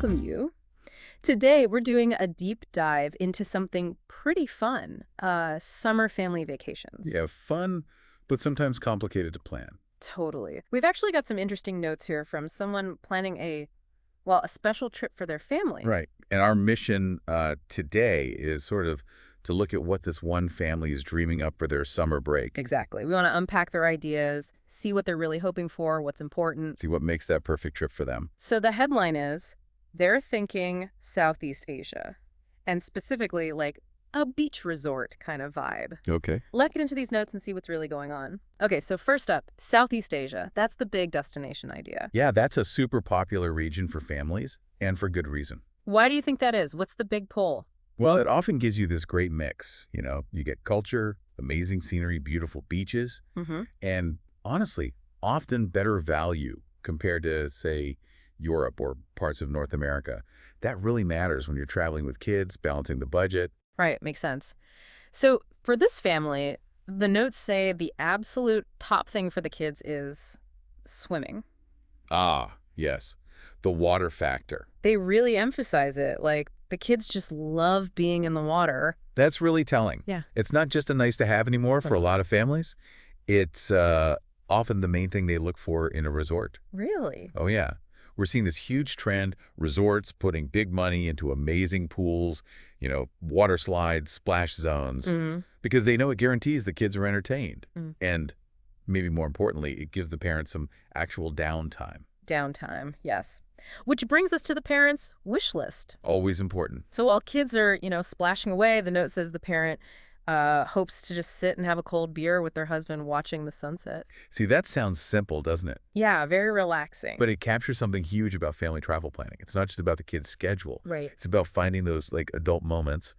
welcome you. Today, we're doing a deep dive into something pretty fun, summer family vacations. Yeah, fun, but sometimes complicated to plan. Totally. We've actually got some interesting notes here from someone planning a special trip for their family. Right. And our mission today is sort of to look at what this one family is dreaming up for their summer break. Exactly. We want to unpack their ideas, see what they're really hoping for, what's important. See what makes that perfect trip for them. So the headline is, they're thinking Southeast Asia, and specifically like a beach resort kind of vibe. Okay. Let's get into these notes and see what's really going on. Okay, so first up, Southeast Asia. That's the big destination idea. Yeah, that's a super popular region for families, and for good reason. Why do you think that is? What's the big pull? Well, it often gives you this great mix. You know, you get culture, amazing scenery, beautiful beaches, and honestly, often better value compared to, say, Europe or parts of North America. That really matters when you're traveling with kids, balancing the budget. Right, makes sense. So for this family, the notes say the absolute top thing for the kids is swimming. Ah, yes. The water factor. They really emphasize it. Like, the kids just love being in the water. That's really telling. Yeah. It's not just a nice to have anymore for a lot of families. It's often the main thing they look for in a resort. Really? Oh, yeah. We're seeing this huge trend, resorts putting big money into amazing pools, you know, water slides, splash zones, because they know it guarantees the kids are entertained. And maybe more importantly, it gives the parents some actual downtime. Downtime, yes. Which brings us to the parents' wish list. Always important. So while kids are, splashing away, the note says the parent hopes to just sit and have a cold beer with their husband watching the sunset. See, that sounds simple, doesn't it? Yeah, very relaxing. But it captures something huge about family travel planning. It's not just about the kid's schedule. Right. It's about finding those adult moments,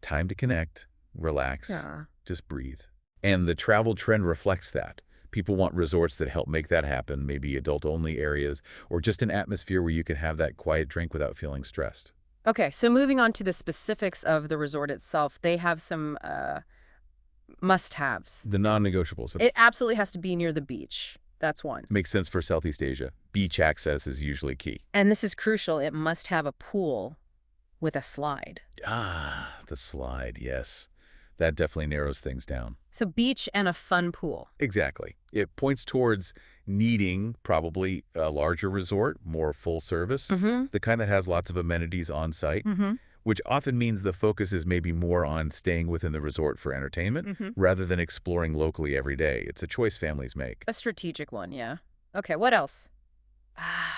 time to connect, relax, just breathe. And the travel trend reflects that. People want resorts that help make that happen, maybe adult-only areas, or just an atmosphere where you can have that quiet drink without feeling stressed. Okay, so moving on to the specifics of the resort itself, they have some must-haves. The non-negotiables. It absolutely has to be near the beach. That's one. Makes sense for Southeast Asia. Beach access is usually key. And this is crucial. It must have a pool with a slide. Ah, the slide, yes. That definitely narrows things down. So beach and a fun pool. Exactly. It points towards needing probably a larger resort, more full service, the kind that has lots of amenities on site, which often means the focus is maybe more on staying within the resort for entertainment rather than exploring locally every day. It's a choice families make. A strategic one, yeah. Okay, what else?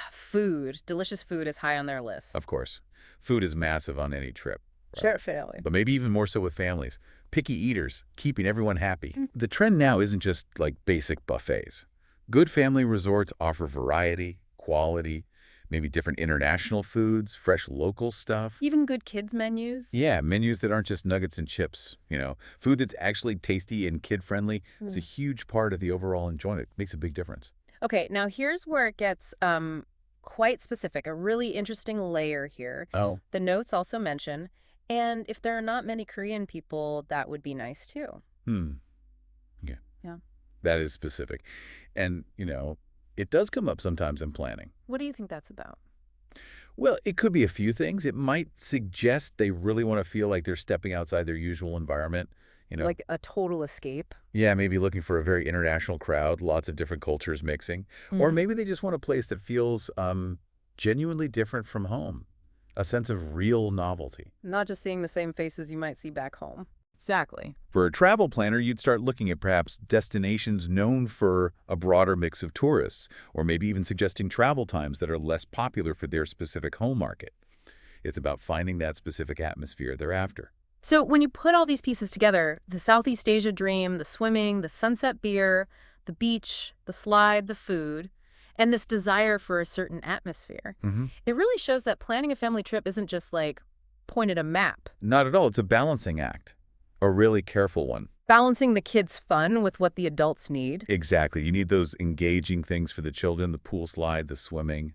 Food. Delicious food is high on their list. Of course. Food is massive on any trip. Certainly. But maybe even more so with families. Picky eaters, keeping everyone happy. The trend now isn't just like basic buffets. Good family resorts offer variety, quality, maybe different international foods, fresh local stuff. Even good kids menus? Yeah, menus that aren't just nuggets and chips, Food that's actually tasty and kid-friendly is a huge part of the overall enjoyment. It makes a big difference. Okay, now here's where it gets quite specific, a really interesting layer here. Oh. The notes also mention, and if there are not many Korean people, that would be nice too. Yeah. Yeah. That is specific. And, it does come up sometimes in planning. What do you think that's about? Well, it could be a few things. It might suggest they really want to feel like they're stepping outside their usual environment. Like a total escape? Yeah, maybe looking for a very international crowd, lots of different cultures mixing. Or maybe they just want a place that feels genuinely different from home. A sense of real novelty. Not just seeing the same faces you might see back home. Exactly. For a travel planner, you'd start looking at perhaps destinations known for a broader mix of tourists, or maybe even suggesting travel times that are less popular for their specific home market. It's about finding that specific atmosphere they're after. So when you put all these pieces together, the Southeast Asia dream, the swimming, the sunset beer, the beach, the slide, the food, and this desire for a certain atmosphere, it really shows that planning a family trip isn't just like point at a map. Not at all. It's a balancing act. A really careful one. Balancing the kids' fun with what the adults need. Exactly. You need those engaging things for the children, the pool slide, the swimming,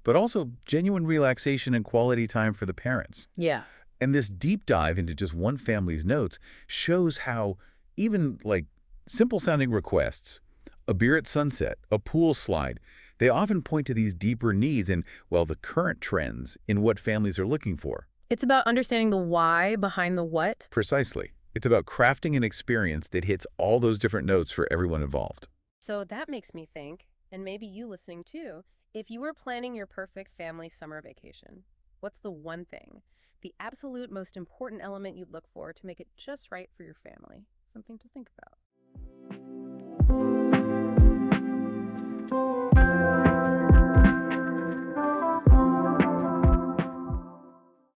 but also genuine relaxation and quality time for the parents. Yeah. And this deep dive into just one family's notes shows how even simple sounding requests, a beer at sunset, a pool slide, They often point to these deeper needs and, well, the current trends in what families are looking for. It's about understanding the why behind the what. Precisely. It's about crafting an experience that hits all those different notes for everyone involved. So that makes me think, and maybe you listening too, if you were planning your perfect family summer vacation, what's the one thing, the absolute most important element you'd look for to make it just right for your family? Something to think about.